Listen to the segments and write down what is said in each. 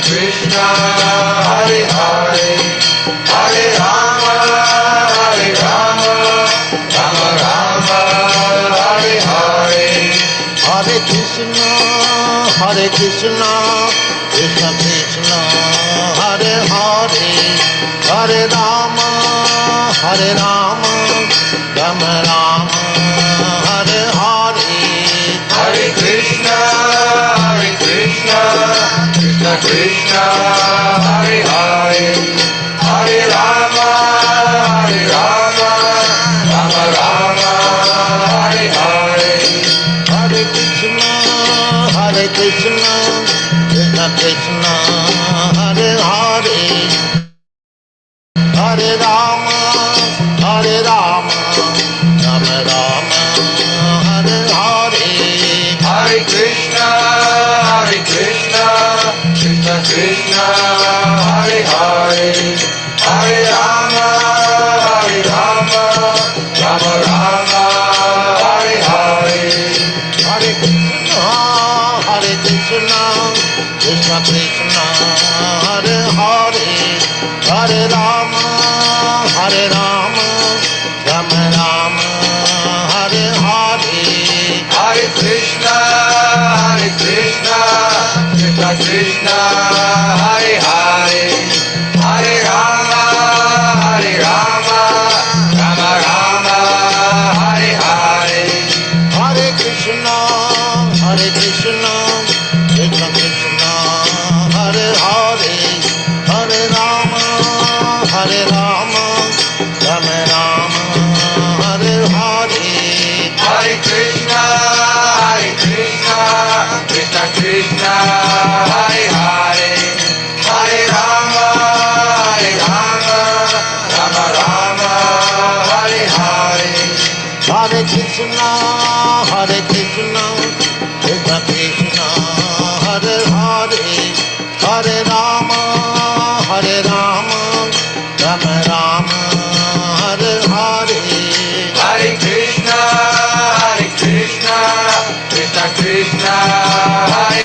Krishna, Hare Hare, Hare Rama, Rama Rama, Hare Hare. Hare Krishna, Krishna Krishna, Hare Hare, Hare Rama, Rama Rama, Hare Hare. Hare Krishna, Krishna Krishna, Hare Hare, Hare Rama, Rama Rama, Hare Hare. Hare Krishna, Krishna Krishna, Hare Hare, Hare Rama, Rama Rama, Hare Hare. Hare Krishna, Krishna Krishna, Hare Hare, Hare Rama, Rama Rama, Hare Hare. Hare Krishna, Krishna Krishna, Hare Hare, Hare Rama, Rama Rama, Hare Hare. Hare Krishna, Krishna Krishna, Hare Hare, Hare Rama, Rama Rama, Hare Hare. Hare Krishna, Krishna Krishna, Hare Hare, Hare Rama, Rama Rama, Hare Hare. Hare Krishna, Krishna Krishna, Hare Hare, Hare Rama, Rama Rama, Hare Hare. Hare Krishna, Krishna Krishna, Hare Hare, Hare Rama, Rama Rama, Hare Hare. Hare Krishna, Krishna Krishna, Hare.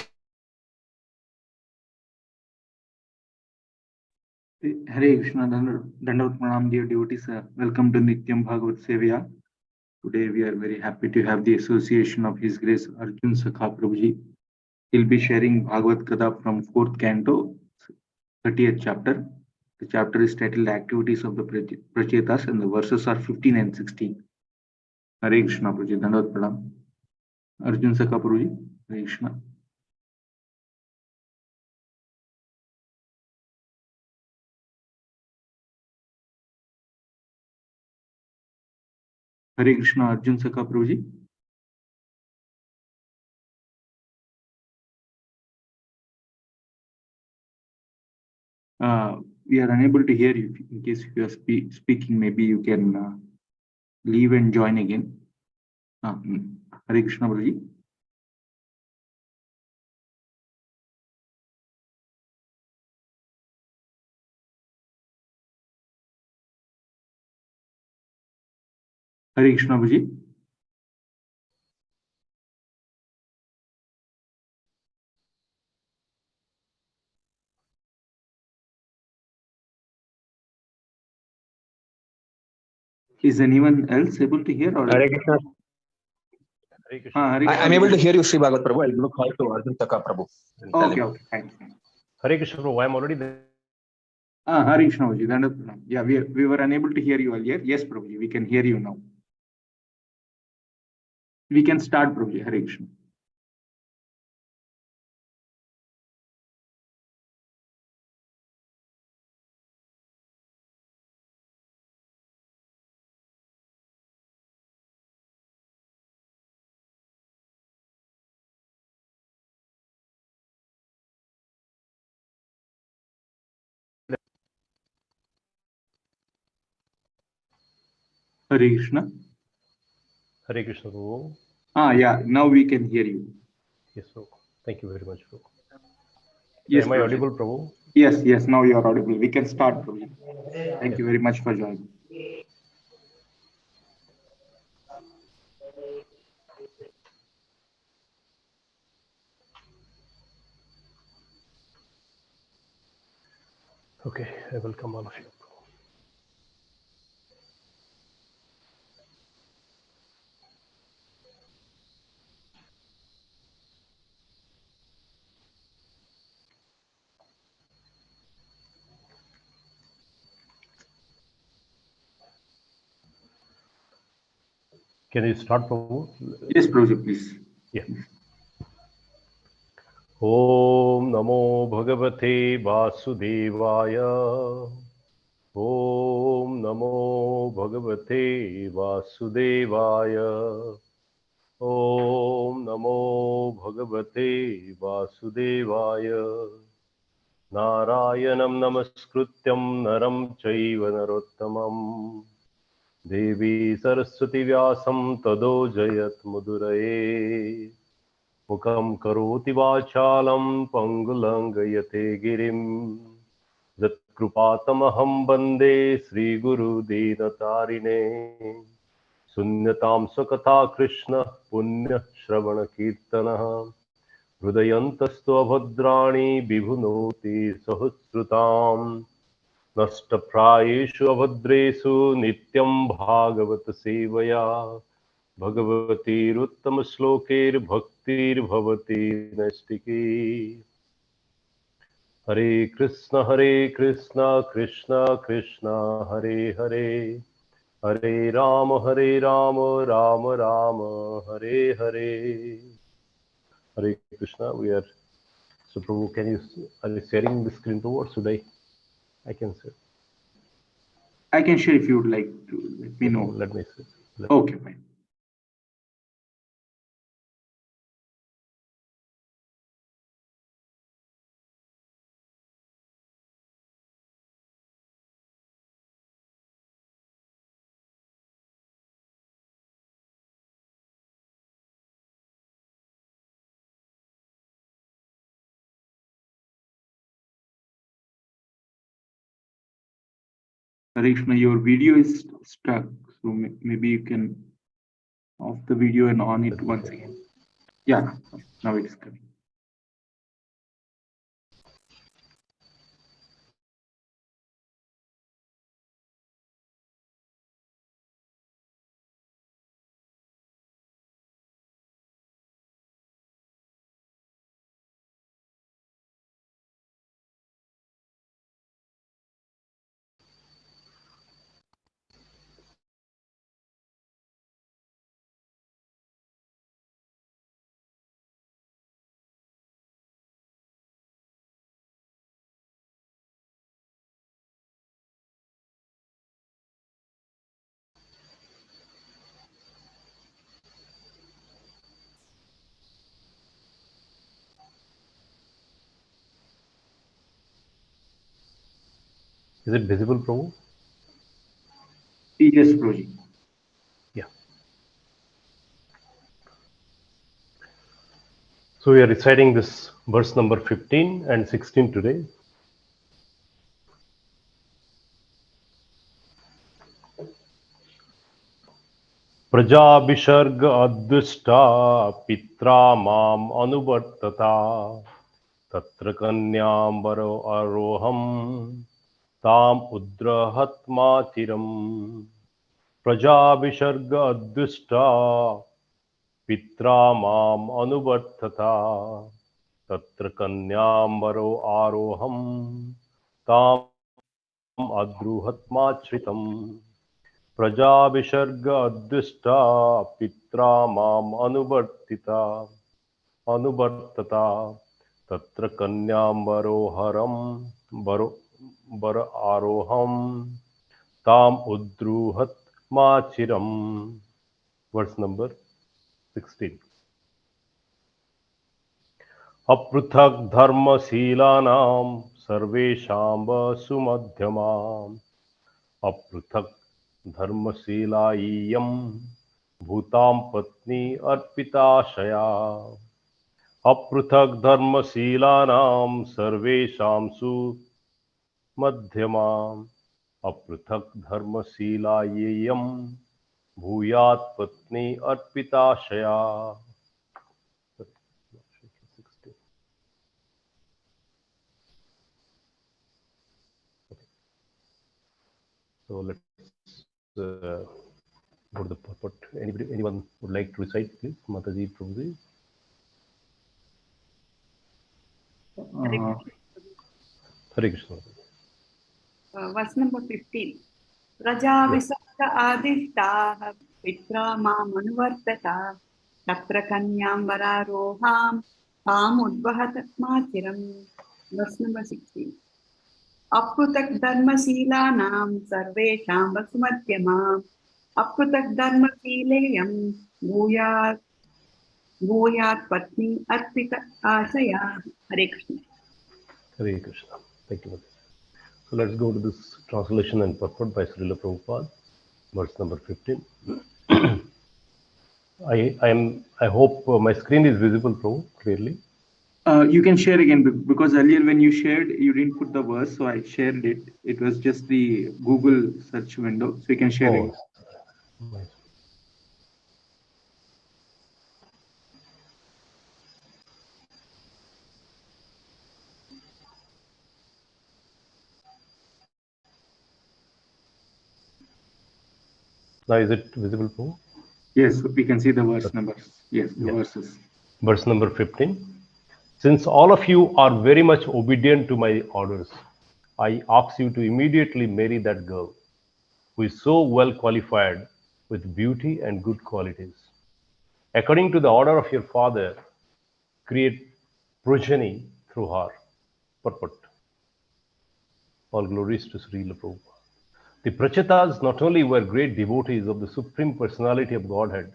Hare Krishna, Dandavat Pranam, dear devotees. Welcome to Nityam Bhagavata Sevaya. Today we are very happy to have the association of His Grace Arjuna Sakha Prabhuji. He'll be sharing Bhagavad Gita from 4th canto, 30th chapter. The chapter is titled Activities of the Prachetas and the verses are 15 and 16. Hare Krishna Prabhuji, Dandavat Pranam. Arjuna Sakha Prabhuji, Hare Krishna. Hare Krishna, Arjuna Sakha Prabhuji. We are unable to hear you. In case you are speaking, maybe you can leave and join again. Hare Krishna Prabhuji. Hare Krishna Prabhuji. Is anyone else able to hear? Or Hare Krishna. Hare Krishna. I'm able to hear you, Sri Bhagavat Prabhu. I'll look out to Arjuna Sakha Prabhu. Okay, thanks. Hare Krishna Prabhu, I'm already there. Hare Krishna Prabhuji. Yeah, we were unable to hear you earlier. Yes, Prabhuji, we can hear you now. We can start, Prabhuji. Hare Krishna. Hare Krishna. Hare Krishna Prabhu. Yeah, now we can hear you. Yes, Prabhu. Thank you very much, Prabhu. Yes, Am I Prabhuji. audible, Prabhu? Yes, now you are audible. We can start, Prabhuji. Thank you very much for joining. Okay, I welcome all of you. Can you start, Prabhu? Yes, Prabhuji, please. Yeah. Om Namo Bhagavate Vasudevaya. Om Namo Bhagavate Vasudevaya. Om Namo Bhagavate Vasudevaya. Narayanam Namaskrutyam Naram Chaiva Narottamam. Devi Saraswati Vyasam Tado Jayat Muduraye. Mukam Karoti Vachalam Pangulangayate Girim. Jatkrupatamaham Bande Sri Guru Dinatarine. Sunyatam Sakatha Krishna Punya Shravana Kirtana. Hrudayantastu abhadrani bibhunoti sahusrutam. Nashtaprayeshu abhadresu nityam bhagavata sevaya. Bhagavati ruttama slokir bhaktir bhavati naistiki. Hare Krishna, Krishna Krishna, Hare Hare. Hare Rama, Rama Rama, Hare Hare. Hare Krishna, we are. So, Prabhu, are you sharing the screen to or should I can share. I can share if you would like to let me know. Let me share. Okay, fine. Hare Krishna, your video is stuck, so maybe you can off the video and on it once again. Yeah, now it is coming. Is it visible, Prabhu? Yes, Prabhuji. Yeah. So we are reciting this verse number 15 and 16 today. प्रजाभिषर्ग अदृष्टा पित्रा माम अनुवर्तता तत्र कन्याम्बरो आरोहम ताम उद्रहत्मा चिरम प्रजाभिषर्ग अदृष्टा पित्रा माम अनुवर्तता तत्र कन्याम्बरो आरोहम ताम अद्रुहत्माश्रितम् प्रजाभिषर्ग अदृष्टा पित्रा माम अनुवर्तता तत्र कन्याम्बरो बरो बर आरोहम ताम उद्रुहत माचिरम. Verse number 16. अपृथक धर्मशीलानां सर्वेषां वसुमध्यमाम् अपृथक धर्मशीला इयं भूतां पत्नी अर्पिताशया अपृथक धर्मशीलानां सर्वेषां सुमध्यमाम् अपृथक धर्मशीला इयं भूयात् पत्नी अर्पिताशया. So let's go to the purport. Anyone would like to recite, please? Mataji, Prabhuji. Hare Krishna. Verse number 15. Raja Visakha Adishtaha Pitra Manuvartata Tatra Kanyam Vararoham Tam Udvahat Machiram. Verse number 16. Aprutak Dharma Sila Nam Sarvesham Vasumadhyamam Aprutak Dharma Sileyam Bhuyat Patni Arpita Asaya. Hare Krishna. Hare Krishna. Thank you, Mataji. So let's go to this translation and purport by Srila Prabhupada, verse number 15. I hope my screen is visible, Prabhu, clearly. You can share again because earlier when you shared, you didn't put the verse, so I shared it. It was just the Google search window, so you can share again. Nice. Now is it visible, Prabhu? Yes, we can see the verse numbers. Yes, the verses. Verse number 15. Since all of you are very much obedient to my orders, I ask you to immediately marry that girl who is so well qualified with beauty and good qualities. According to the order of your father, create progeny through her. Purport. All glories to Srila Prabhupada. The Prachetas not only were great devotees of the Supreme Personality of Godhead,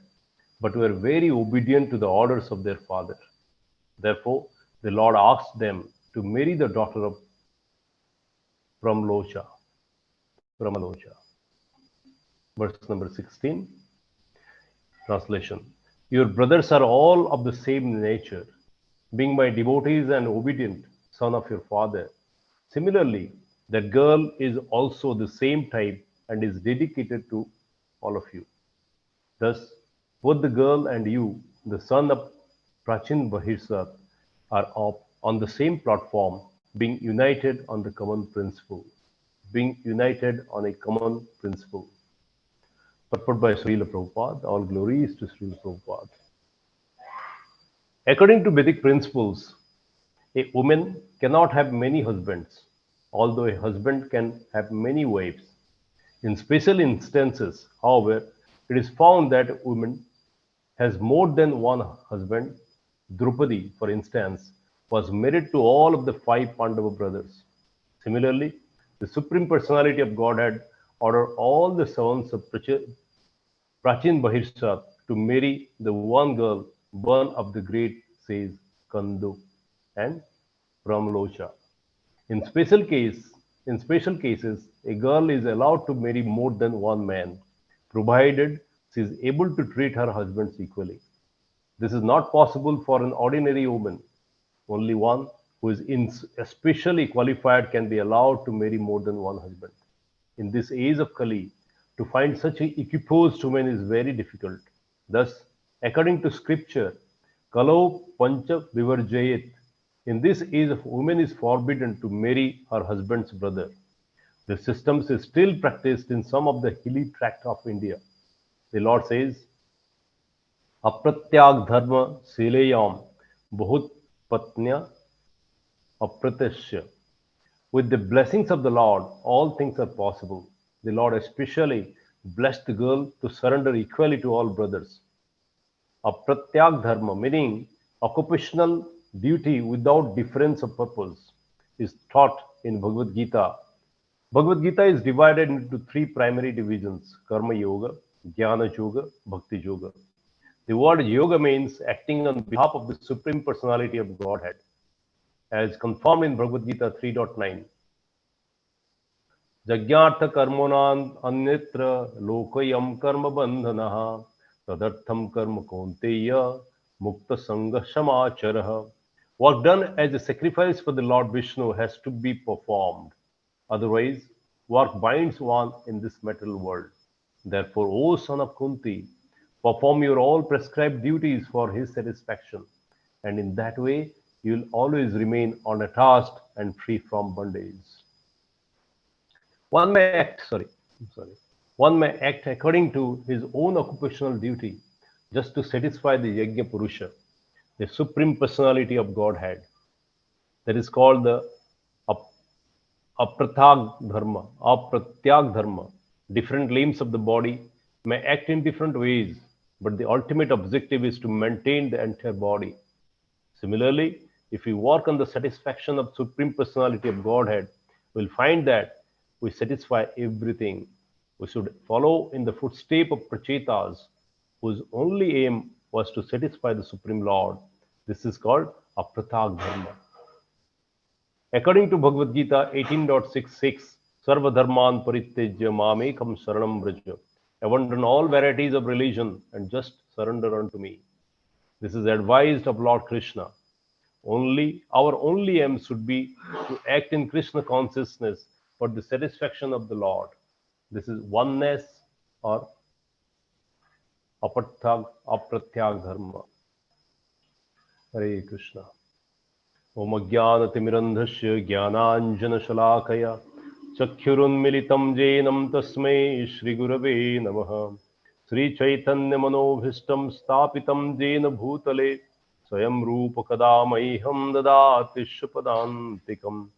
but were very obedient to the orders of their father. Therefore, the Lord asked them to marry the daughter of Pramalocha. Verse number 16. Translation. Your brothers are all of the same nature, being my devotees and obedient son of your father. Similarly, that girl is also the same type and is dedicated to all of you. Thus, both the girl and you, the son of Prachin Bahirsat, are on the same platform, being united on the common principle. Being united on a common principle. Purport by Srila Prabhupada. All glories to Srila Prabhupada. According to Vedic principles, a woman cannot have many husbands, although a husband can have many wives. In special instances, however, it is found that a woman has more than one husband. Draupadi, for instance, was married to all of the 5 Pandava brothers. Similarly, the Supreme Personality of Godhead ordered all the sons of Prachin Bahirsat to marry the one girl born of the great sages Kandu and Pramalocha. In special cases, a girl is allowed to marry more than one man, provided she is able to treat her husbands equally. This is not possible for an ordinary woman. Only one who is especially qualified can be allowed to marry more than one husband. In this age of Kali, to find such an equiposed woman is very difficult. Thus, according to scripture, Kalo Pancha Vivarjayet, in this age of woman is forbidden to marry her husband's brother. The system is still practiced in some of the hilly tract of India. The Lord says, Apratyag dharma sileyam bahut patnya apratyasya. With the blessings of the Lord, all things are possible. The Lord especially blessed the girl to surrender equally to all brothers. Apratyag dharma, meaning occupational duty without difference of purpose, is taught in Bhagavad Gita. Bhagavad Gita is divided into 3 primary divisions: Karma Yoga, Jnana Yoga, Bhakti Yoga. The word yoga means acting on behalf of the Supreme Personality of Godhead, as confirmed in Bhagavad Gita 3.9. Jagyartha karmonan anyatra lokayam karma bandhanaha tadartham karma konteya mukta sangha samacharaha. Work done as a sacrifice for the Lord Vishnu has to be performed. Otherwise, work binds one in this material world. Therefore, O son of Kunti, perform your all prescribed duties for his satisfaction, and in that way you will always remain unattached and free from bondage. One may sorry, one may act according to his own occupational duty just to satisfy the Yajna Purusha, the supreme personality of Godhead. That is called the ap- apratyag dharma. Different limbs of the body may act in different ways, but the ultimate objective is to maintain the entire body. Similarly, if we work on the satisfaction of Supreme Personality of Godhead, we'll find that we satisfy everything. We should follow in the footsteps of Prachetas, whose only aim was to satisfy the Supreme Lord. This is called Apratag Dharma. According to Bhagavad Gita 18.66, Sarva Dharman Parityajya Mamekam Saranam Vraja. Abandon all varieties of religion and just surrender unto me. This is advised of Lord Krishna. Our only aim should be to act in Krishna consciousness for the satisfaction of the Lord. This is oneness or apratyag dharma. Hare Krishna. Om Ajnanatimirandhasya Jnananjanashalakaya Chakshurunmilitam Jenam Tasmai Shri Gurave Namaha. Sri Chaitanya Manobhishtam Stapitam Jena Bhutale Swayam Rupa Kadamaiham Dadati Shapadantikam.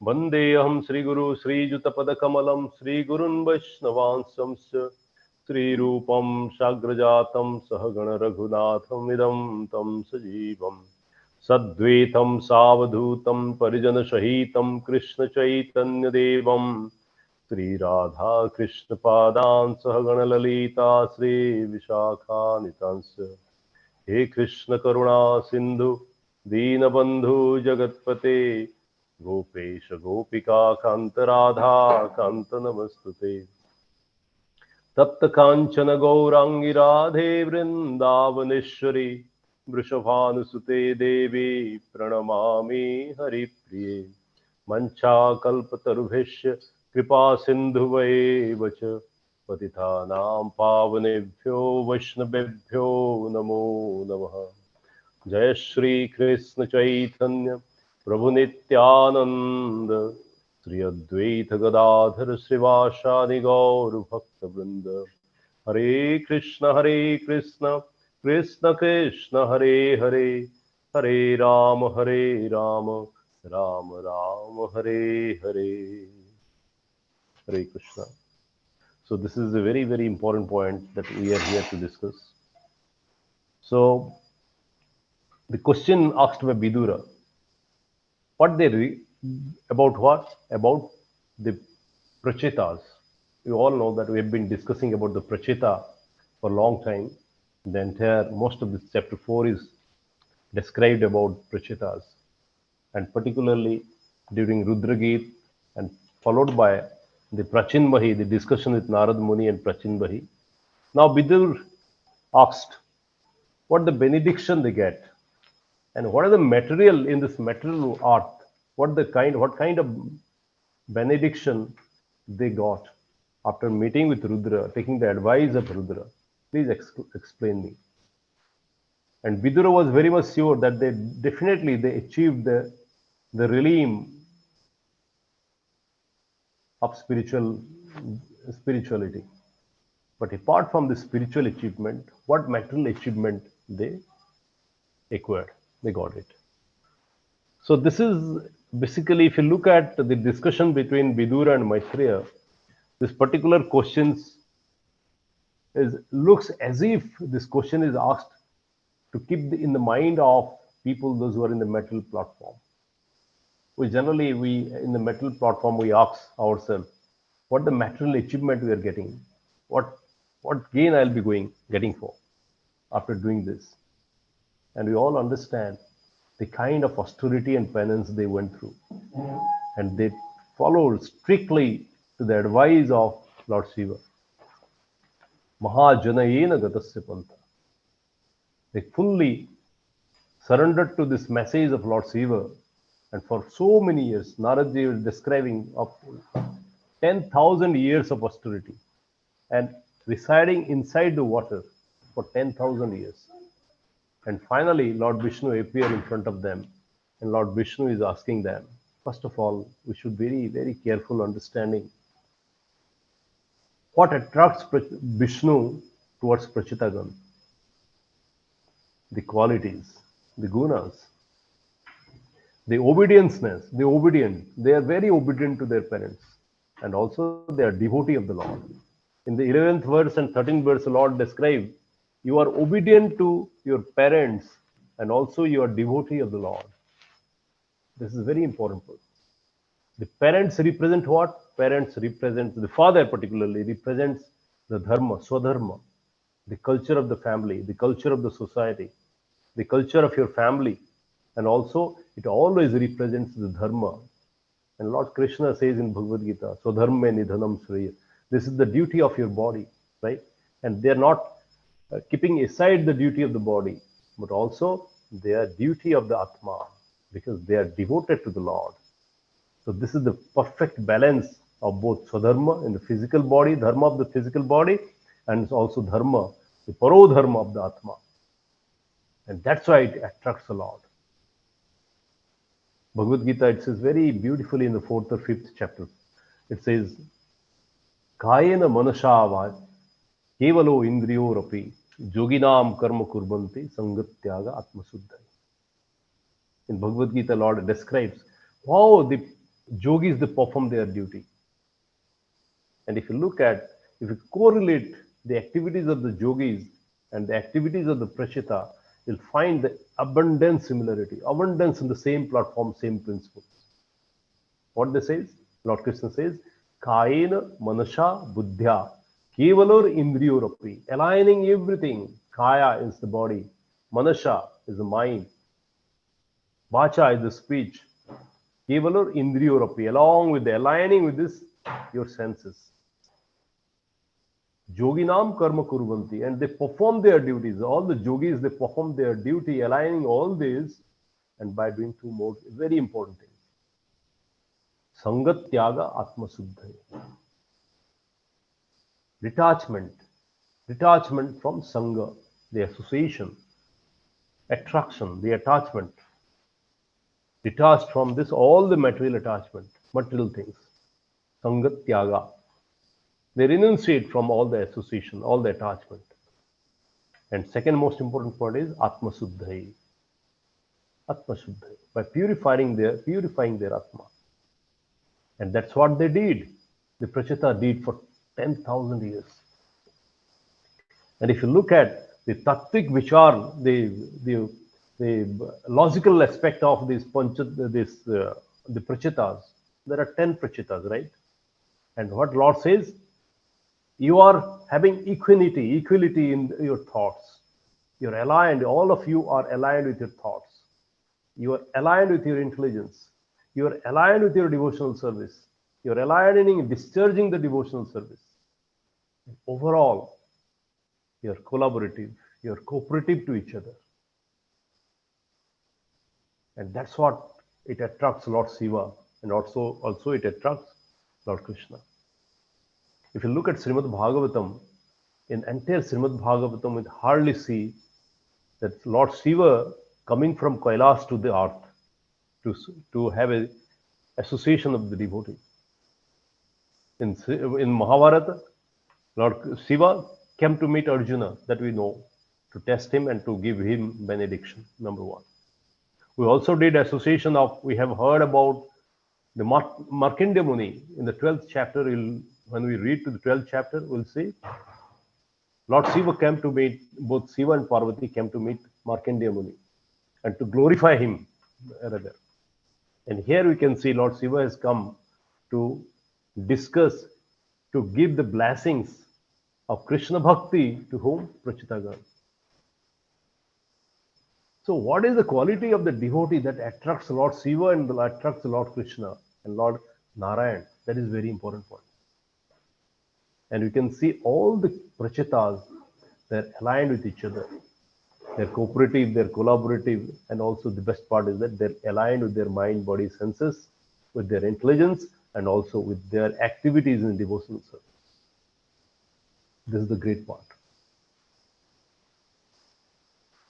Vandeham Sri Guru Sri Jutapadakamalam Sri Gurun Vaishnavansam Sri Rupam Shagrajatam Sahagana Raghunatham Idam Tam Sajivam Sadvaitam Savadhutam Parijana Shahitam Krishna Chaitanya Devam Sri Radha Krishna Padan Sahagana Lalita Sri Vishakha Nitansa. He Krishna Karuna Sindhu Deenabandhu Jagatpate Gopesha Gopika Kanta Radha Kanta Namastute. Tapta Kanchana Gaurangi Radhe Vrindavaneshwari Vrishabhanusute Devi Pranamami Hari Priye. Mancha Kalpatarubhishya Kripa Sindhuvaevacha Patithanam Pavanebhyo Vaishnavebhyo Namo Namaha. Jai Shri Krishna Chaitanya Prabhu Nityananda Sri Advaita Gadadhar Srivasadi Gaur Bhakta Vrinda. Hare Krishna Krishna Krishna Hare Hare, Hare Rama Rama Rama Hare Hare. Hare Krishna. So this is a very, very important point that we are here to discuss. So the question asked by Vidura, about what? About the Prachetas. You all know that we have been discussing about the Pracheta for a long time. The entire, most of this chapter 4 is described about Prachetas, and particularly during Rudragit and followed by the Prachinbahi, the discussion with Narad Muni and Prachinbahi. Now Vidur asked what the benediction they get and what are the material in this material art, what kind of benediction they got after meeting with Rudra, taking the advice of Rudra. Please explain me. And Vidura was very much sure that they achieved the realm of spirituality. But apart from the spiritual achievement, what material achievement they acquired? They got it. So this is basically, if you look at the discussion between Vidura and Maitreya, this particular questions looks as if this question is asked to keep in the mind of people, those who are in the material platform. We in the material platform, we ask ourselves, what the material achievement we are getting, what gain I'll be getting for after doing this. And we all understand the kind of austerity and penance they went through, and they followed strictly to the advice of Lord Shiva. Mahajanayena gatasya pantha. They fully surrendered to this message of Lord Shiva, and for so many years, Naradji was describing of 10,000 years of austerity and residing inside the water for 10,000 years. And finally, Lord Vishnu appeared in front of them, and Lord Vishnu is asking them, first of all, we should be very, very careful understanding What attracts Vishnu towards Prachitagan? The qualities, the gunas, the obedienceness, the obedient. They are very obedient to their parents, and also they are devotee of the Lord. In the 11th verse and 13th verse, the Lord describes you are obedient to your parents, and also you are devotee of the Lord. This is very important. The parents represent what? Parents represent, the father particularly represents the dharma, swadharma, the culture of the family, the culture of the society, the culture of your family, and also it always represents the dharma. And Lord Krishna says in Bhagavad Gita, Swadharma nidhanam shreya. This is the duty of your body, right? And they are not keeping aside the duty of the body, but also they are duty of the Atma, because they are devoted to the Lord. So this is the perfect balance of both Swadharma in the physical body, dharma of the physical body, and also dharma, the parodharma of the Atma. And that's why it attracts a lot. Bhagavad Gita, it says very beautifully in the 4th or 5th chapter. It says, Kayena manashavad kevalo indriyo rapi yoginam karma kurbanti sangatyaga atmasuddhai. In Bhagavad Gita, Lord describes how the yogis, they perform their duty. And if you correlate the activities of the yogis and the activities of the prachita, you'll find the abundant similarity, abundance in the same platform, same principles. What they says? Lord Krishna says, Kayena manasha buddhya kevalor indriyorapi, aligning everything. Kaya is the body, manasha is the mind, vacha is the speech, kevalor indriyorapi, along with the aligning with this, your senses. Yoginam karma kurvanti, and they perform their duties. All the yogis, they perform their duty, aligning all this, and by doing two more very important things. Sangat tyaga atma suddhai. Detachment from sangha, the association, attraction, the attachment. Detached from this, all the material attachment, material things. Sangat tyaga. They renunciate from all the association, all the attachment. And second most important point is Atma Suddhai. Atma Suddhai. By purifying their Atma. And that's what they did. The Prachita did for 10,000 years. And if you look at the Tattvic Vichar, the logical aspect of the Prachitas, there are 10 Prachitas, right? And what Lord says, you are having equality in your thoughts. You're aligned, all of you are aligned with your thoughts. You are aligned with your intelligence. You are aligned with your devotional service. You're aligned in discharging the devotional service. Overall, you're collaborative, you're cooperative to each other. And that's what it attracts Lord Shiva, and also it attracts Lord Krishna. If you look at Srimad Bhagavatam, in entire Srimad Bhagavatam, we hardly see that Lord Shiva coming from Kailash to the earth to have a association of the devotee. In Mahabharata, Lord Shiva came to meet Arjuna, that we know, to test him and to give him benediction, number one. We also did association of, we have heard about the Markandeya Muni in the 12th chapter. When we read to the 12th chapter, we'll see Lord Shiva came to meet, both Shiva and Parvati came to meet Markandeya Muni and to glorify him rather. And here we can see Lord Shiva has come to discuss, to give the blessings of Krishna Bhakti to whom? Prachitagan. So what is the quality of the devotee that attracts Lord Shiva and attracts Lord Krishna and Lord Narayan? That is very important point. And we can see all the prachitas, they're aligned with each other. They're cooperative, they're collaborative, and also the best part is that they're aligned with their mind, body, senses, with their intelligence, and also with their activities in devotional service. This is the great part.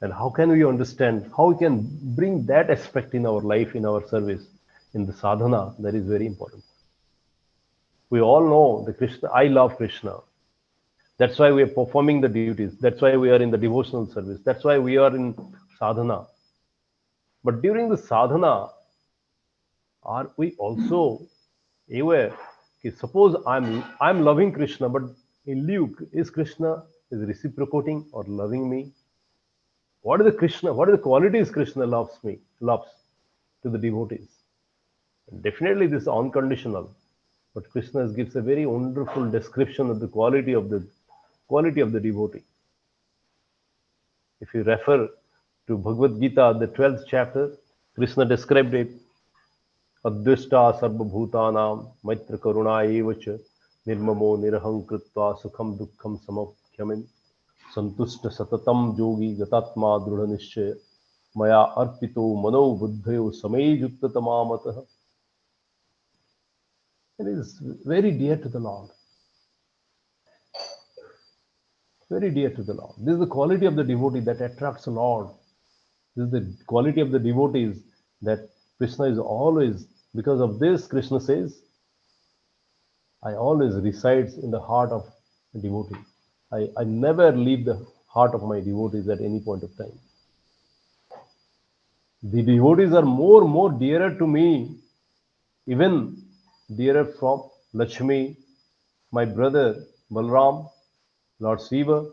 And how can we understand, how we can bring that aspect in our life, in our service, in the sadhana? That is very important. We all know the Krishna, I love Krishna. That's why we are performing the duties. That's why we are in the devotional service. That's why we are in sadhana. But during the sadhana, are we also aware? Okay, suppose I'm loving Krishna, but in Luke, is Krishna is reciprocating or loving me? What is the Krishna? What are the qualities Krishna loves to the devotees? Definitely, this is unconditional. But Krishna gives a very wonderful description of the quality of the devotee. If you refer to Bhagavad Gita, the 12th chapter, Krishna described it. Advishta sarvabhutanam maitra karuna evacha nirmamo niraham kritva sukham dukkham samokhyamim santushta satatam yogi gatatma drudha nishchaya maya arpito mano buddhayo samejutta tamamatah. It is very dear to the Lord. Very dear to the Lord. This is the quality of the devotee that attracts the Lord. This is the quality of the devotees that Krishna is always, because of this, Krishna says, I always resides in the heart of a devotee. I never leave the heart of my devotees at any point of time. The devotees are more dearer to me, even dearer from Lakshmi, my brother Balram, Lord Shiva,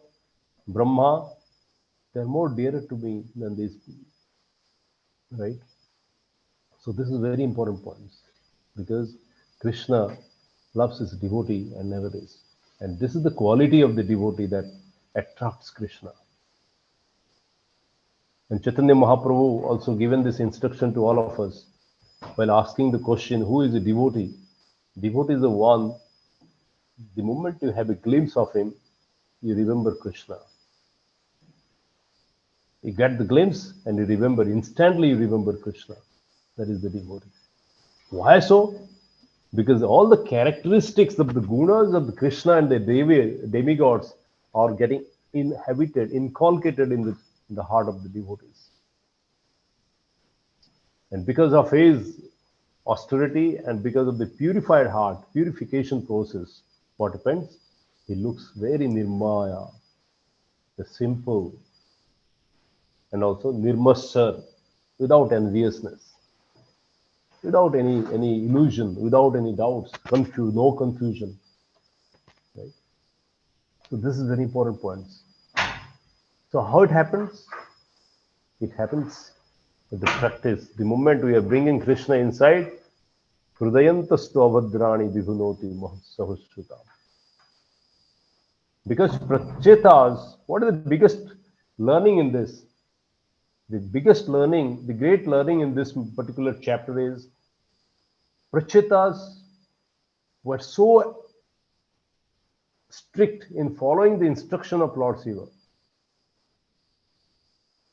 Brahma. They are more dearer to me than these people, right? So this is very important points, because Krishna loves his devotee and never is. And this is the quality of the devotee that attracts Krishna. And Chaitanya Mahaprabhu also given this instruction to all of us while asking the question, who is a devotee? Devotee is the one, the moment you have a glimpse of him, you remember Krishna. You get the glimpse and you remember, instantly you remember Krishna. That is the devotee. Why so? Because all the characteristics of the gunas of the Krishna and the demigods are getting inculcated in the heart of the devotees. And because of his austerity and because of the purified heart, purification process, what happens? He looks very nirmaya, the simple, and also nirmasar, without enviousness, without any illusion, without any doubts, no confusion. Right? So this is very important points. So how it happens? It happens with the practice. The moment we are bringing Krishna inside, Hrudayantastu avhadrani vibhunoti mahasahusrutam. Because prachetas, what is the biggest learning in this? The biggest learning, the great learning in this particular chapter is prachetas were so strict in following the instruction of Lord Shiva.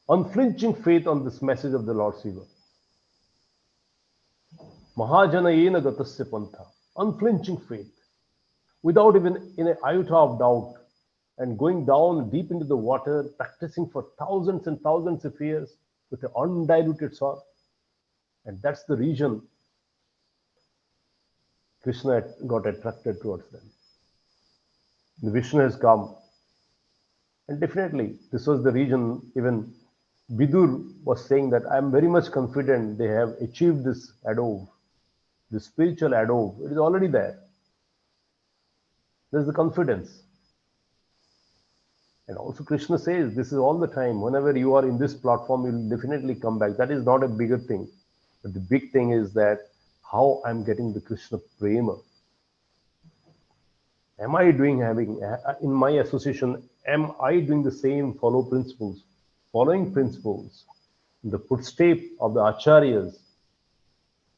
Unflinching faith on this message of the Lord Shiva. Mahajanayena gatasya pantha. Unflinching faith. Without even in an iota of doubt. And going down deep into the water, practicing for thousands and thousands of years with an undiluted soul. And that's the reason Krishna got attracted towards them. The Vishnu has come. And definitely, this was the reason even Vidur was saying that I am very much confident they have achieved this adove, the spiritual adove. It is already there. There's the confidence. And also Krishna says, this is all the time. Whenever you are in this platform, you will definitely come back. That is not a bigger thing. But the big thing is that how I'm getting the Krishna prema. Am I in my association, am I doing the same following principles, in the footstep of the acharyas?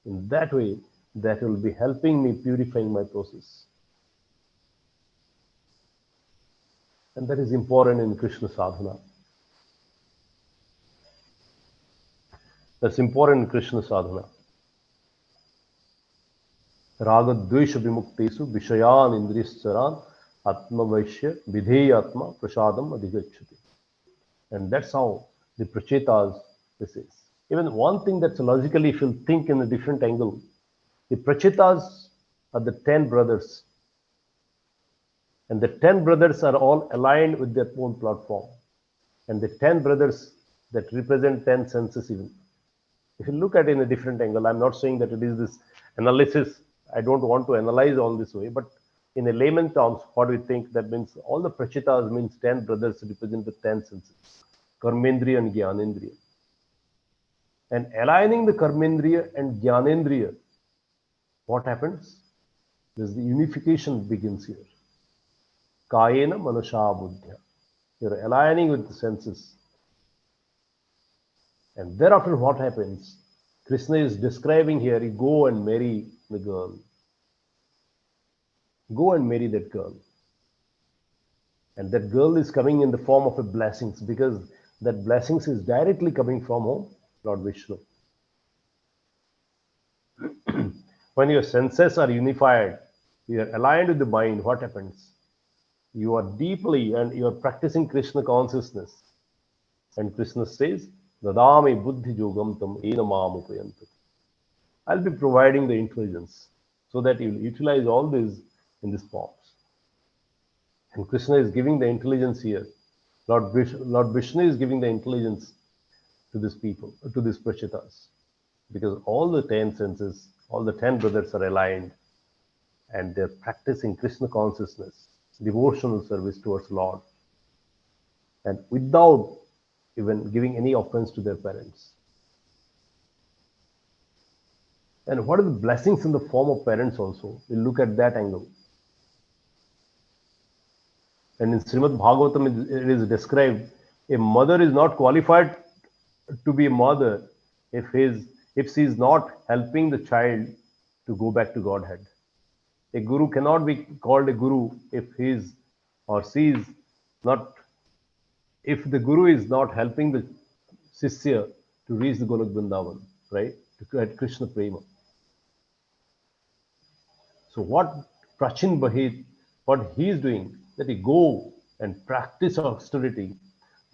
In that way, that will be helping me purifying my process. And that is important in Krishna sadhana. That's important in Krishna sadhana. Raga dvesha vimuktesu vishayan indriyascharan atma vaishya vidheyatma prasadam adhigachati. And that's how the prachetas, this is. Even one thing that's logically, if you think in a different angle, the prachetas are the 10 brothers. And the 10 brothers are all aligned with their own platform. And the 10 brothers that represent 10 senses even. If you look at it in a different angle, I'm not saying that it is this analysis. I don't want to analyze all this way, but in a layman terms, what do we think? That means all the prachitas means 10 brothers represent the 10 senses, Karmendriya and Jnanendriya. And aligning the Karmendriya and Jnanendriya, what happens? There's the unification begins here. Kayena Manasha Buddhya. You're aligning with the senses. And thereafter, what happens? Krishna is describing here, you go and marry the girl. Go and marry that girl. And that girl is coming in the form of a blessings, because that blessings is directly coming from whom? Lord Vishnu. When your senses are unified, you are aligned with the mind, what happens? You are deeply and you are practicing Krishna consciousness. And Krishna says, Dadami buddhi yogam tam ena mam upayantat. I'll be providing the intelligence so that you will utilize all these in these forms. And Krishna is giving the intelligence here. Lord Vishnu is giving the intelligence to these people, to these prachitas. Because all the 10 senses, all the 10 brothers are aligned and they're practicing Krishna consciousness, devotional service towards Lord, and without even giving any offense to their parents. And what are the blessings in the form of parents also? We'll look at that angle. And in Srimad Bhagavatam, it is described, a mother is not qualified to be a mother if she is not helping the child to go back to Godhead. A guru cannot be called a guru if he is or she is not, if the guru is not helping the Sisya to reach the Golok Vrindavan, right? To get Krishna Prema. So what Prachin Bahit, what he is doing, that he go and practice austerity,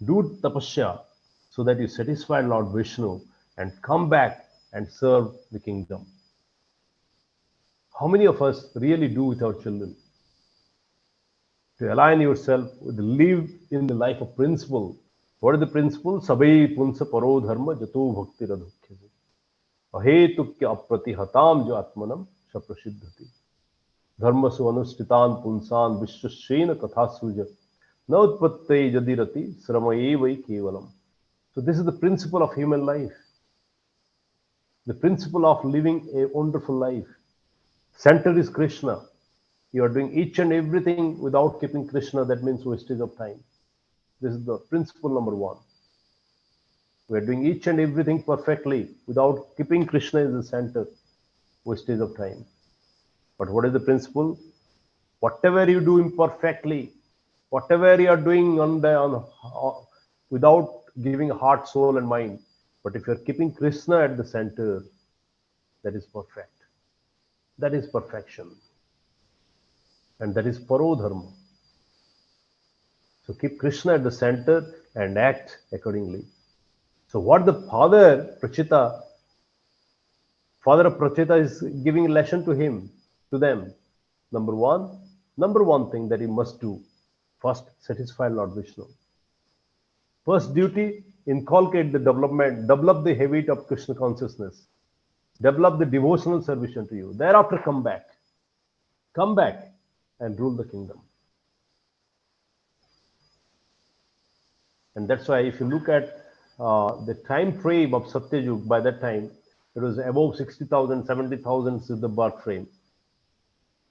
do tapasya, so that you satisfy Lord Vishnu and come back and serve the kingdom. How many of us really do with our children? To align yourself with live in the life of principle. What is the principle? Sabai punsa paro dharma jato bhakti radhukhyase. Ahetukya apratihatam jo atmanam shaprasiddhati. Dharma su anustitan punsan vishwashena kathasuja. Na utpatte jadirati sramayevai kevalam. So this is the principle of human life. The principle of living a wonderful life. Center is Krishna. You are doing each and everything without keeping Krishna, that means wastage of time. This is the principle number one. We are doing each and everything perfectly without keeping Krishna as the center, wastage of time. But what is the principle? Whatever you do imperfectly, whatever you are doing without giving heart, soul, and mind, but if you are keeping Krishna at the center, that is perfect. That is perfection. And that is parodharma. So keep Krishna at the center and act accordingly. So what the father of Prachita is giving a lesson to him, to them. Number one thing that he must do, first satisfy Lord Vishnu. First duty, inculcate the development, develop the habit of Krishna consciousness. Develop the devotional service unto you. Thereafter come back. Come back and rule the kingdom. And that's why if you look at the time frame of Satyajug, by that time, it was above 60,000, 70,000 is the birth frame.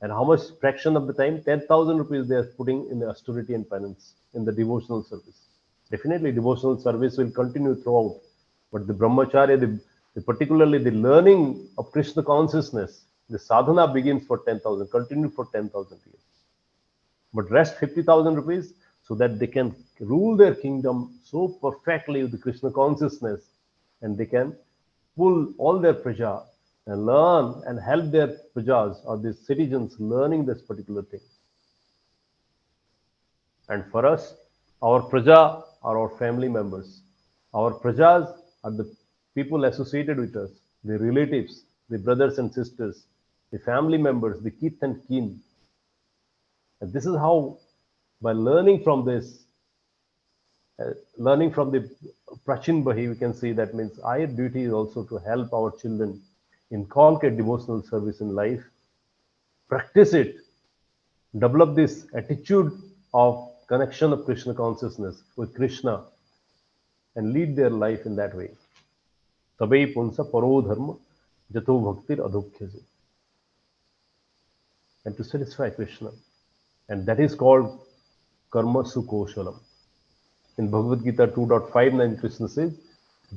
And how much fraction of the time? 10,000 rupees they are putting in the austerity and penance, in the devotional service. Definitely devotional service will continue throughout. But the brahmacharya, particularly the learning of Krishna consciousness, the sadhana begins for 10,000, continue for 10,000 years. But rest 50,000 rupees, so that they can rule their kingdom so perfectly with the Krishna consciousness, and they can pull all their praja and learn and help their prajas or the citizens learning this particular thing. And for us, our praja are our family members. Our prajas are the people associated with us, the relatives, the brothers and sisters, the family members, the kith and kin. And this is how, by learning from this, learning from the Prachin Bahi, we can see that means our duty is also to help our children inculcate devotional service in life, practice it, develop this attitude of connection of Krishna consciousness with Krishna, and lead their life in that way. Tabai punsa paro dharma jato bhaktir adhokhyase. And to satisfy Krishna. And that is called karma sukoshalam. In Bhagavad Gita 2.59, Krishna says,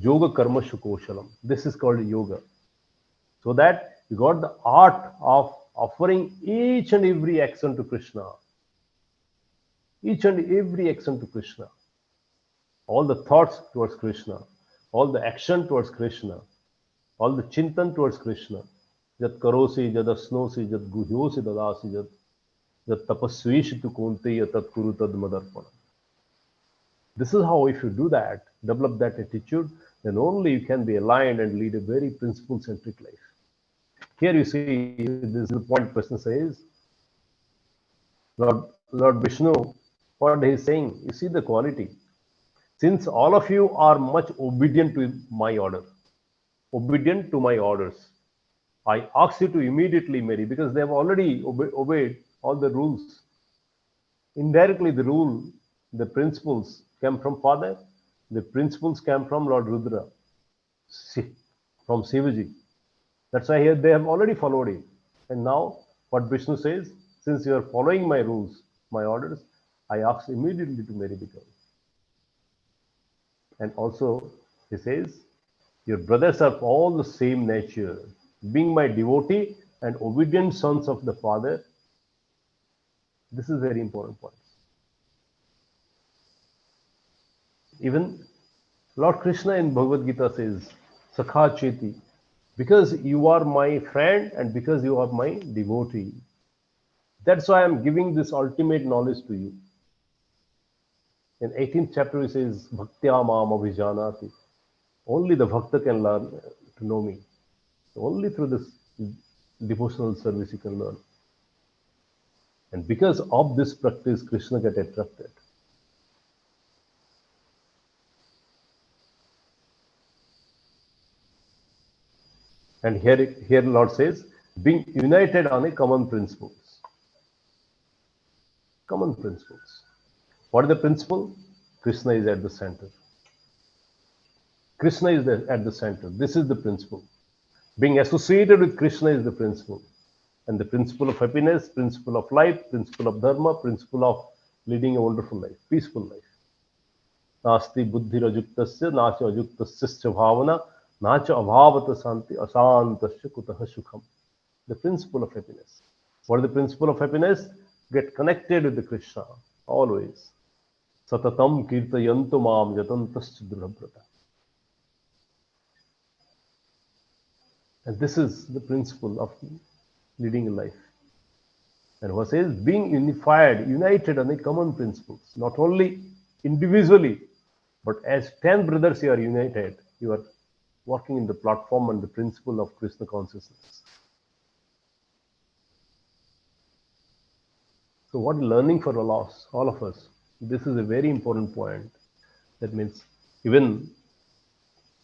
yoga karma sukoshalam. This is called yoga. So that you got the art of offering each and every action to Krishna. Each and every action to Krishna. All the thoughts towards Krishna. All the action towards Krishna. All the chintan towards Krishna. Jat karosi, jat asnosi, jat guhyosi dadasi, jat tapasvishi tu kunteya tat kuru tad madarpana. This is how, if you do that, develop that attitude, then only you can be aligned and lead a very principle-centric life. Here you see, this is the point person says, Lord Vishnu, what he is saying, you see the quality. Since all of you are much obedient to my order, obedient to my orders, I ask you to immediately marry, because they have already obeyed all the rules. Indirectly, the rule, the principles came from Father, the principles came from Lord Rudra, from Shivaji. That's why here they have already followed it. And now, what Vishnu says, since you are following my rules, my orders, I ask immediately to marry the girl. And also, he says, your brothers are all the same nature. Being my devotee and obedient sons of the Father, this is a very important point. Even Lord Krishna in Bhagavad Gita says, Sakha Cheti, because you are my friend and because you are my devotee. That's why I'm giving this ultimate knowledge to you. In 18th chapter, he says, Bhaktya Mam Abhijanati. Only the Bhakta can learn to know me. Only through this devotional service you can learn. And because of this practice, Krishna get attracted. And here Lord says, being united on a common principles. Common principles. What is the principle? Krishna is at the center. Krishna is at the center. This is the principle. Being associated with Krishna is the principle. And the principle of happiness, principle of life, principle of dharma, principle of leading a wonderful life, peaceful life. Nasti buddhi rajuktasya, nacha ajuktasya bhavana, nacha abhavata santi asantasya kutaha sukham. The principle of happiness. What is the principle of happiness? Get connected with the Krishna, always. Satatam kirtayantu mam jatantasya druhabrata. And this is the principle of leading a life. And what says, being united on the common principles, not only individually, but as 10 brothers you are united, you are working in the platform and the principle of Krishna consciousness. So what learning for all of us? This is a very important point. That means even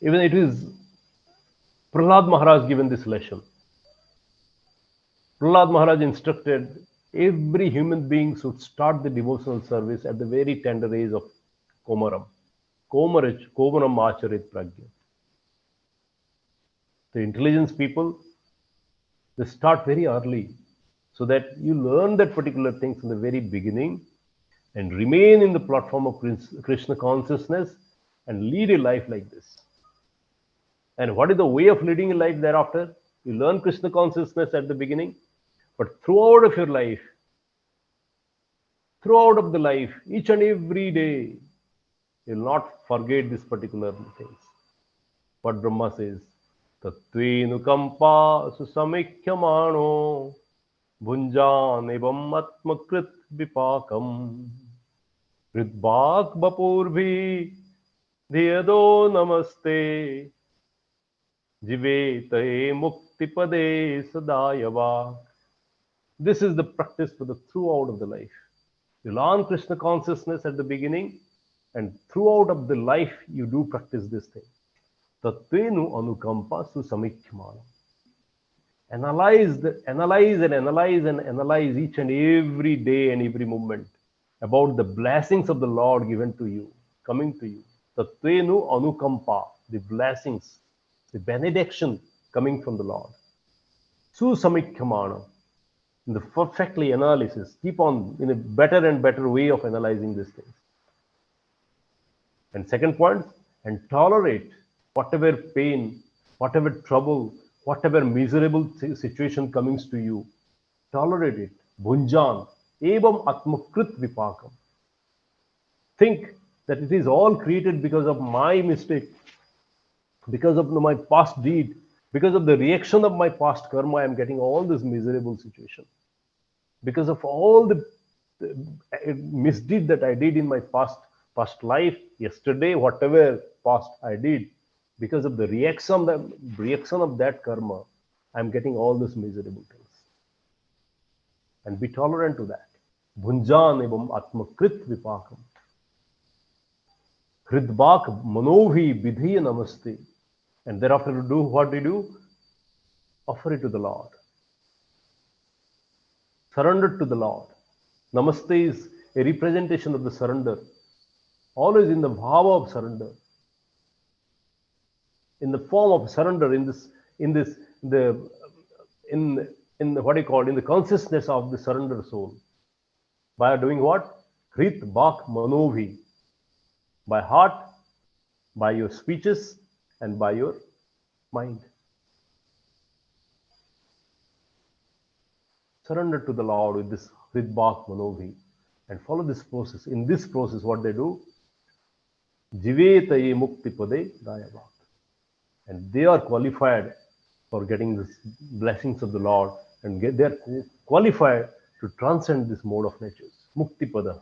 it is Prahlad Maharaj given this lesson. Prahlad Maharaj instructed every human being should start the devotional service at the very tender age of Komaram. Komaram Acharit Pragya. The intelligence people, they start very early so that you learn that particular things in the very beginning and remain in the platform of Krishna consciousness and lead a life like this. And what is the way of leading a life thereafter? You learn Krishna consciousness at the beginning, but throughout of your life, throughout of the life, each and every day, you'll not forget these particular things. What Brahma says, Tattvenu kampa susamikhyamano bhunjan evam atmakrit vipakam ridbhak bapurbhi dhiyado namaste jivetae muktipade sadayava. This is the practice for the throughout of the life. You learn Krishna consciousness at the beginning, and throughout of the life you do practice this thing. Tatvenu anukampa susamikhyamana. Analyze each and every day and every moment about the blessings of the Lord given to you, coming to you. Tatvenu anukampa, the blessings, the benediction coming from the Lord. Susamikhyamana, in the perfectly analysis, keep on in a better and better way of analyzing these things. And second point, and tolerate whatever pain, whatever trouble, whatever miserable situation comes to you. Tolerate it. Bhunjan, evam atmakrit vipakam. Think that it is all created because of my mistake, because of my past deed, because of the reaction of my past karma. I am getting all this miserable situation. Because of all the misdeed that I did in my past life, yesterday, whatever past I did, because of the reaction of that karma, I'm getting all these miserable things. And be tolerant to that. Bhunjan evam atmakrit vipakam. Hridbak manovi vidhiya namaste. And thereafter to do what we do? Offer it to the Lord. Surrender to the Lord. Namaste is a representation of the surrender. Always in the bhava of surrender. In the form of surrender, in the what do you call it, in the consciousness of the surrender soul. By doing what? Hrit bak manovi. By heart, by your speeches, and by your mind. Surrender to the Lord with this Hrit bak manovi. And follow this process. In this process, what they do? Jivetaye mukti pade dayavak. And they are qualified for getting the blessings of the Lord, and they are qualified to transcend this mode of nature. Muktipada.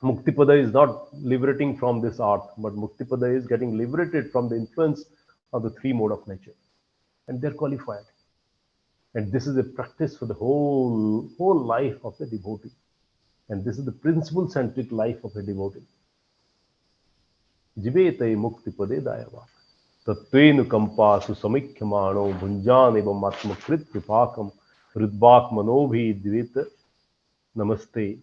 Muktipada is not liberating from this art, but Muktipada is getting liberated from the influence of the three mode of nature. And they're qualified. And this is a practice for the whole life of the devotee. And this is the principle-centric life of a devotee. Jivetaye muktipade dayavak. Tatvenu kampa susamikhyamano bhunjan evam atmakrit vipakam hridbak manobhi dvita namaste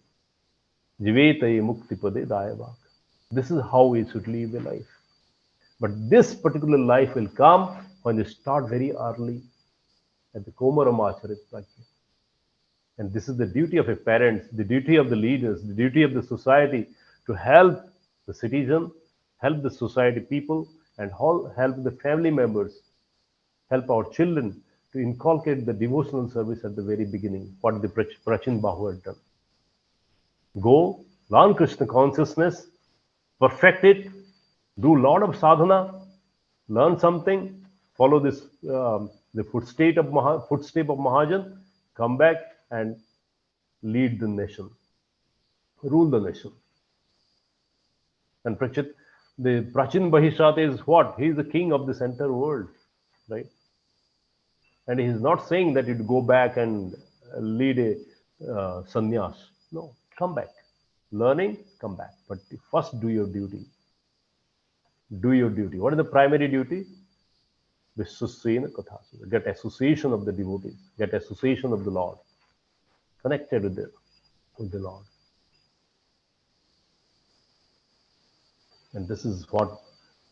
jivetaye muktipade dayavak. This is how we should live a life. But this particular life will come when you start very early at the Komaramacharit Prajna. And this is the duty of a parent, the duty of the leaders, the duty of the society to help the citizen, help the society people, and help the family members, help our children to inculcate the devotional service at the very beginning, what the Prachin Bahu had done. Go, learn Krishna consciousness, perfect it, do a lot of sadhana, learn something, follow this the footstep of Mahajan, come back and lead the nation, rule the nation. And the Prachin Bahishat is what? He is the king of this entire world, right? And he is not saying that you go back and lead a sannyas. No, come back. Learning, come back. But first do your duty. Do your duty. What is the primary duty? Vishwasena Kathasura. Get association of the devotees. Get association of the Lord. Connected with the Lord. And this is what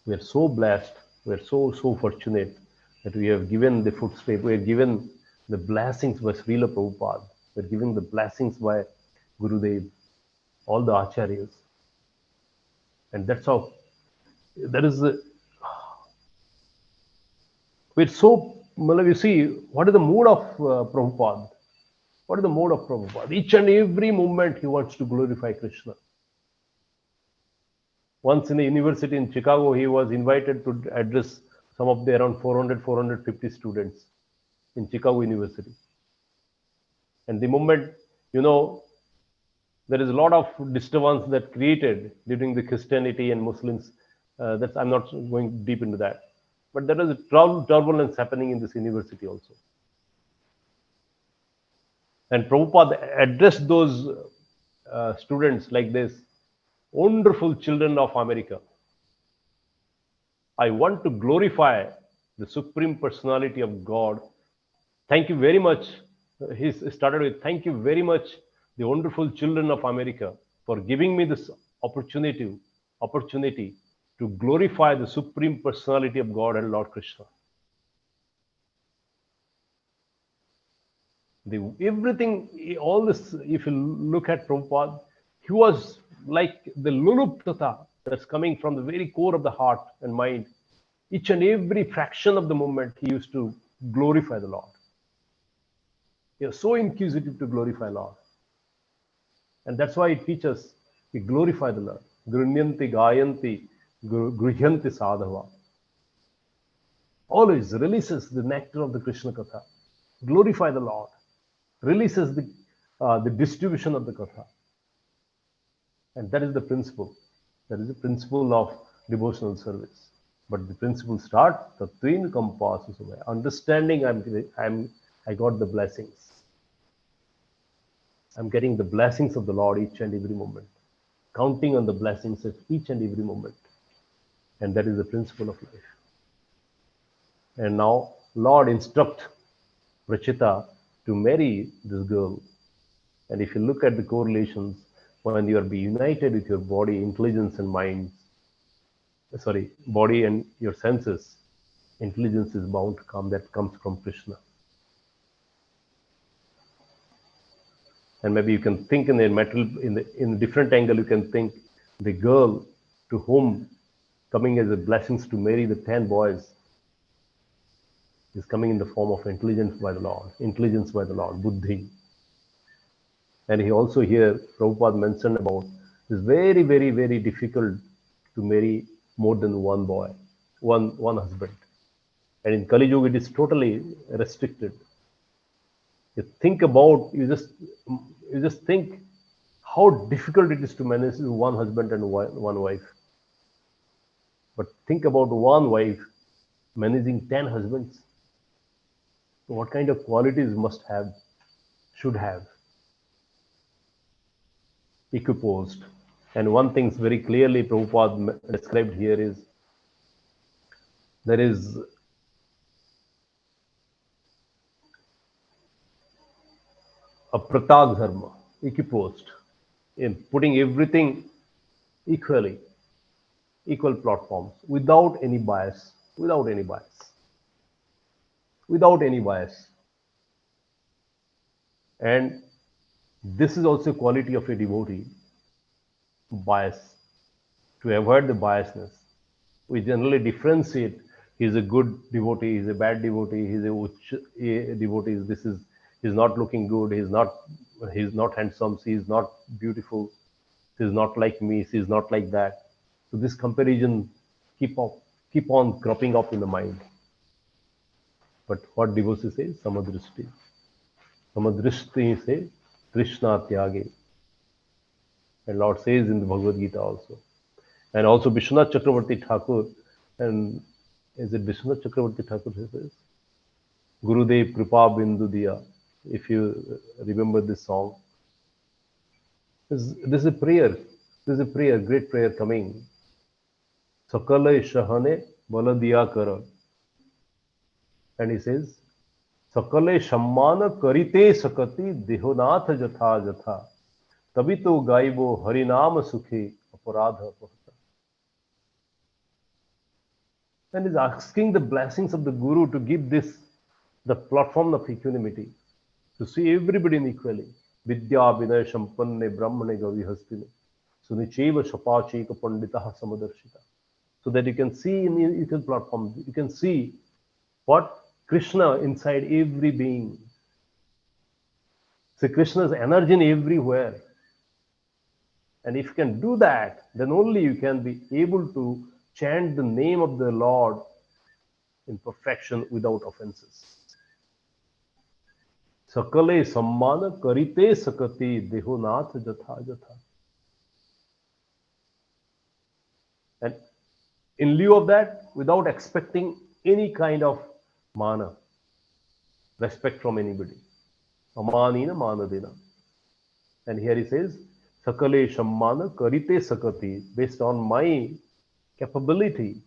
we are so blessed, we are so fortunate that we have given the footstep, we are given the blessings by Srila Prabhupada, we are given the blessings by Gurudev, all the acharyas. And that's how, we're so, you see, what is the mood of Prabhupada? What is the mode of Prabhupada? Each and every moment he wants to glorify Krishna. Once in a university in Chicago, he was invited to address some of the around 450 students in Chicago University. And the moment, there is a lot of disturbance that created during the Christianity and Muslims. I'm not going deep into that. But there is a turbulence happening in this university also. And Prabhupada addressed those students like this: wonderful children of America, I want to glorify the Supreme Personality of God. Thank you very much. He started with, thank you very much, the wonderful children of America, for giving me this opportunity to glorify the Supreme Personality of God and Lord Krishna. Everything, all this, if you look at Prabhupada, he was like the Luluptata that's coming from the very core of the heart and mind. Each and every fraction of the moment, he used to glorify the Lord. He was so inquisitive to glorify Lord. And that's why it teaches, we glorify the Lord. Grunyanti, Gayanti, Gruhyanti Sadhava. Always releases the nectar of the Krishna Katha. Glorify the Lord. Releases the distribution of the Katha. And that is the principle. That is the principle of devotional service. But the principle starts, Tattvin Kampasu Sevaya. Understanding I got the blessings. I'm getting the blessings of the Lord each and every moment. Counting on the blessings of each and every moment. And that is the principle of life. And now Lord instruct Prachita to marry this girl. And if you look at the correlations, when you are be united with your body, intelligence and mind, body and your senses, intelligence is bound to come. That comes from Krishna. And maybe you can think in a different angle. You can think the girl to whom coming as a blessings to marry the 10 boys is coming in the form of intelligence by the Lord, buddhi. And he also here, Prabhupada mentioned about it's very, very, very difficult to marry more than one boy, one husband. And in Kali Yuga, it is totally restricted. You just think how difficult it is to manage one husband and one wife. But think about one wife managing 10 husbands. What kind of qualities should have equiposed. And one thing very clearly Prabhupada described here is there is a pratag dharma, equiposed, in putting everything equally, equal platforms, without any bias. And this is also a quality of a devotee, bias, to avoid the biasness. We generally differentiate. He's a good devotee, he's a bad devotee, he's a devotee. He's not looking good, he's not handsome, she's not beautiful, she's not like me, she's not like that. So this comparison keep on cropping up in the mind. But what devotee says, samadrishti. Samadrishti say Krishna tyage. And Lord says in the Bhagavad Gita also. And also Vishwanath Chakravarti Thakur, and is it Vishwanath Chakravarti Thakur who says? Gurudev Kripa Bindu Diya. If you remember this song, this is a prayer. Great prayer coming. Sakale Shahane Baladiya Kara. And he says, Sakale Shammana Karite Sakati Dehonath Jatha Jatha. Tabito Gaibo Harinama Sukhe Aparadha Pahata. And is asking the blessings of the Guru to give the platform of equanimity, to see everybody in equally. Vidya Vinay Shampanne Brahmane Gavihastine Sunicheva Shapachika Panditaha Samadarshita. So that you can see in the equal platform, you can see what Krishna inside every being. See Krishna's energy in everywhere. And if you can do that, then only you can be able to chant the name of the Lord in perfection without offenses. Sakale sammana karite sakati dehonath jatha jatha. And in lieu of that, without expecting any kind of mana, respect from anybody. Amanina manadina. And here he says, Sakale shammana karite sakati, based on my capability.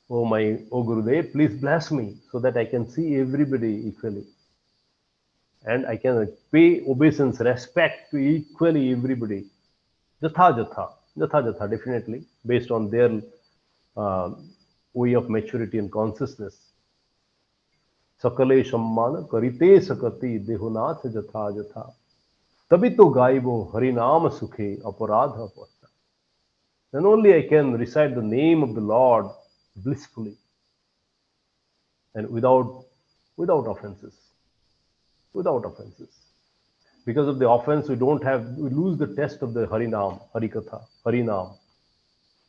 Oh Gurudev, please bless me so that I can see everybody equally. And I can pay obeisance, respect to equally everybody. Jatha Jatha, Jatha Jatha, definitely, based on their uh, way of maturity and consciousness. Sakale shammana karite sakati dehunath jatha jatha. तभी तो गायबो हरिनाम सुखे अपराध अपराध. Then only I can recite the name of the Lord blissfully and without offenses. Without offenses. Because of the offense, we lose the test of the Harinam, Harikatha, Harinam.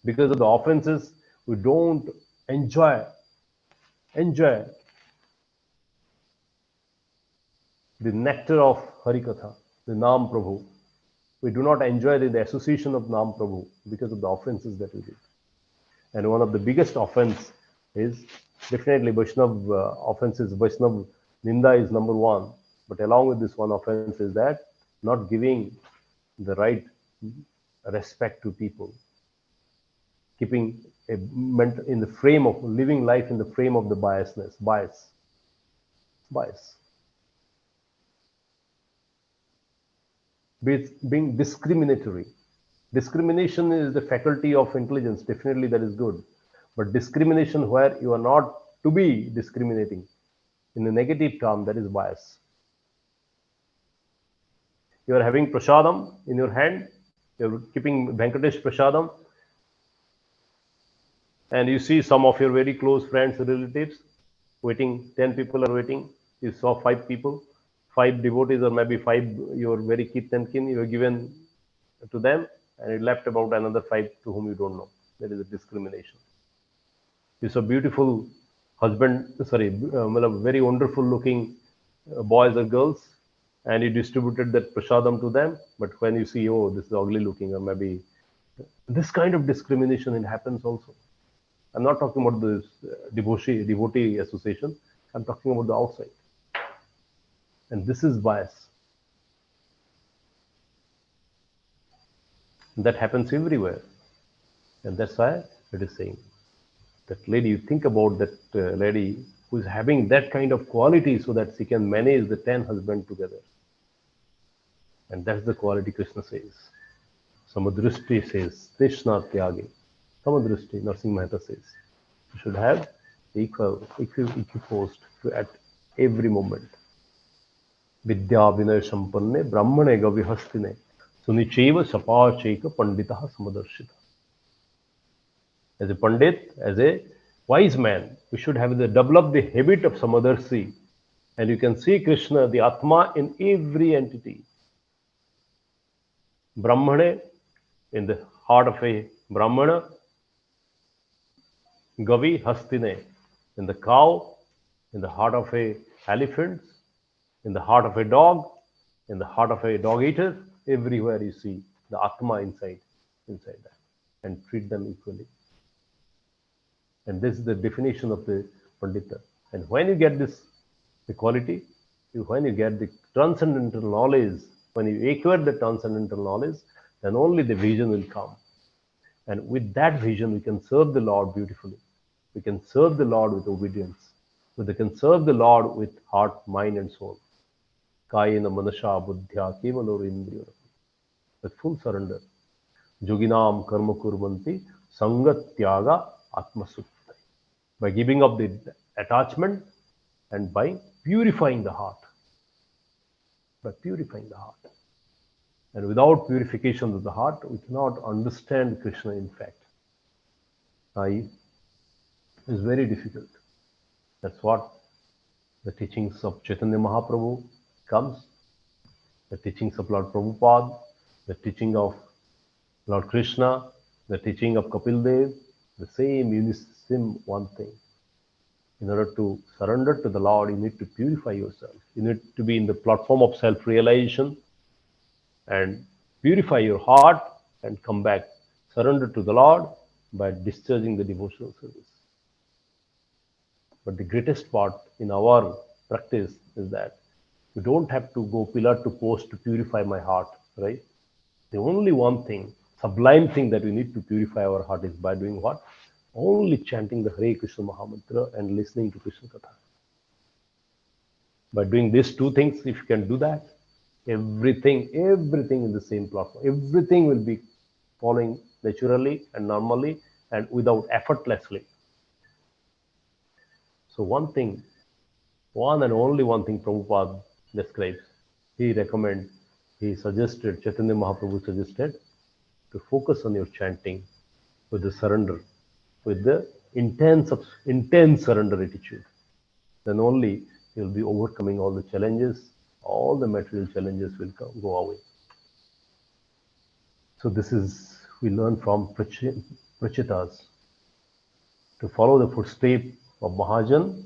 Because of the offenses, we don't enjoy the nectar of Harikatha, the Nam Prabhu. We do not enjoy the association of Nam Prabhu because of the offenses that we did. And one of the biggest offense is definitely Vaishnav offenses. Vaishnav Ninda is number one. But along with this one offense is that not giving the right respect to people, keeping in the frame of living life in the frame of the bias. Being discriminatory. Discrimination is the faculty of intelligence. Definitely that is good. But discrimination where you are not to be discriminating in a negative term, that is bias. You are having prasadam in your hand, you're keeping Venkatesh prasadam, and you see some of your very close friends, relatives waiting, 10 people are waiting, you saw 5 people, 5 devotees or maybe 5 your very kith and kin, you are given to them, and you left about another 5 to whom you don't know. That is a discrimination. You saw beautiful very wonderful looking boys or girls, and you distributed that prasadam to them, but when you see, oh, this is ugly looking, or maybe this kind of discrimination, it happens also. I'm not talking about this devotee association. I'm talking about the outside. And this is bias. That happens everywhere. And that's why it is saying that lady, you think about that lady who is having that kind of quality so that she can manage the 10 husbands together. And that's the quality Krishna says. Samadrishti says, Krishna Tyage. Samadrishti, Narsingh Mehta says, you should have equipost at every moment. Vidya Vinay Sampanne, Brahmane Gavihastine, Sunicheva Sapacheka Panditaha Samadarshita. As a Pandit, as a wise man, we should have develop the habit of Samadarshi. And you can see Krishna, the Atma, in every entity. Brahmane, in the heart of a Brahmana. Gavi Hastine, in the cow, in the heart of a elephant, in the heart of a dog, in the heart of a dog eater. Everywhere you see the Atma inside that, and treat them equally. And this is the definition of the Pandita. And when you get this, the quality, when you get the transcendental knowledge, when you acquire the transcendental knowledge, then only the vision will come. And with that vision, we can serve the Lord beautifully. We can serve the Lord with obedience. We can serve the Lord with heart, mind, and soul. Kayena manasha buddhya kevalor indriya. With full surrender. Yoginam karma kurvanti sangat tyaga atmasutta. By giving up the attachment and by purifying the heart. By purifying the heart. And without purification of the heart, we cannot understand Krishna in fact. Is very difficult. That's what the teachings of Chaitanya Mahaprabhu comes, the teachings of Lord Prabhupada, the teaching of Lord Krishna, the teaching of Kapil Dev, the same unison one thing. In order to surrender to the Lord, you need to purify yourself. You need to be in the platform of self-realization and purify your heart and come back. Surrender to the Lord by discharging the devotional service. But the greatest part in our practice is that We don't have to go pillar to post to purify my heart, right? The only one thing, sublime thing that we need to purify our heart is by doing what? Only chanting the Hare Krishna Mahamantra and listening to Krishna Katha. By doing these two things, if you can do that, everything in the same platform, everything will be following naturally and normally and without effortlessly. So one thing, one and only one thing Prabhupada describes, he suggested, Chaitanya Mahaprabhu suggested, to focus on your chanting with the surrender, with the intense surrender attitude. Then only you'll be overcoming all the challenges, all the material challenges will go away. So this is, we learn from Prachitas to follow the footstep of Mahajan,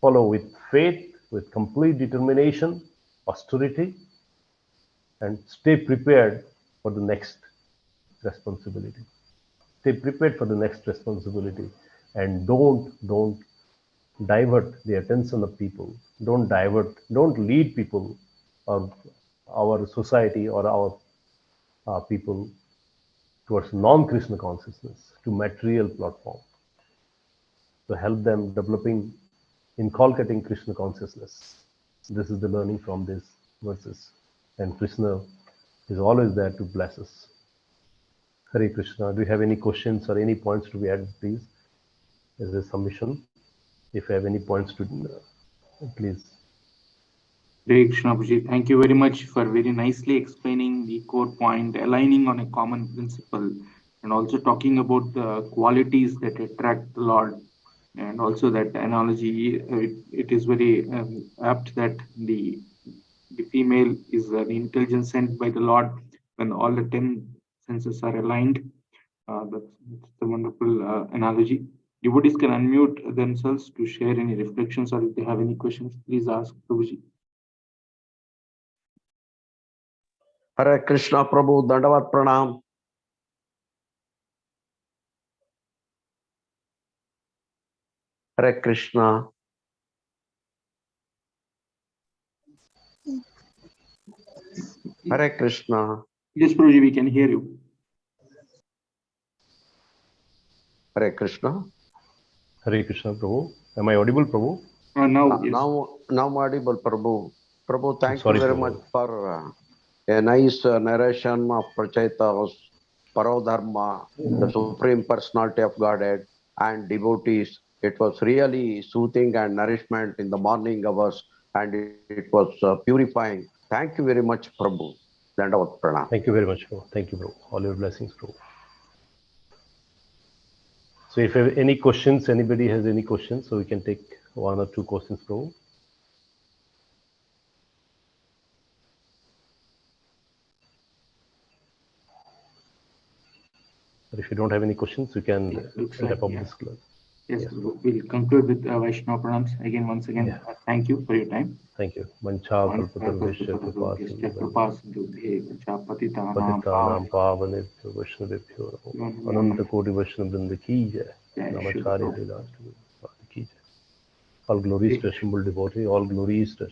follow with faith, with complete determination, austerity, and stay prepared for the next responsibility. Stay prepared for the next responsibility, and don't divert the attention of people. Don't lead people or our society or our people towards non-Krishna consciousness, to material platform, to help them inculcating Krishna consciousness. This is the learning from these verses. And Krishna is always there to bless us. Hare Krishna. Do you have any questions or any points to be added, please? As a submission, if you have any points to, please. Hare Krishna Prabhuji, thank you very much for very nicely explaining the core point, aligning on a common principle, and also talking about the qualities that attract the Lord. And also that analogy, it is very apt that the female is the intelligence sent by the Lord when all the 10 senses are aligned. That's a wonderful analogy. Devotees can unmute themselves to share any reflections, or if they have any questions, please ask Prabhuji. Hare Krishna Prabhu, Dandavat Pranam. Hare Krishna. Hare Krishna. Yes, Prabhuji, we can hear you. Hare Krishna. Hare Krishna, Prabhu. Am I audible, Prabhu? Now, yes. Now audible, Prabhu. Prabhu, thank Sorry, you very Prabhu. much for a nice narration of Pracheta's Parodharma, the Supreme Personality of Godhead, and devotees. It was really soothing and nourishment in the morning hours, and it was purifying. Thank you very much, Prabhu. Dandavat Pranam. Thank you very much, Prabhu. Thank you, Prabhu. All your blessings, Prabhu. So if you have any questions, anybody has any questions, so we can take one or two questions, Prabhu. But if you don't have any questions, we can wrap up this class. Yes, we'll conclude with Vaishnava Pranams. Again, once again, thank you for your time. Thank you. Mancha kalpatarvishya patitanam pavanebhyo vaishnavebhyo ananta koti vaishnav vrinda ki jai. Namachari Haridas ki jai. All glories to Assembled Devotee, all glories to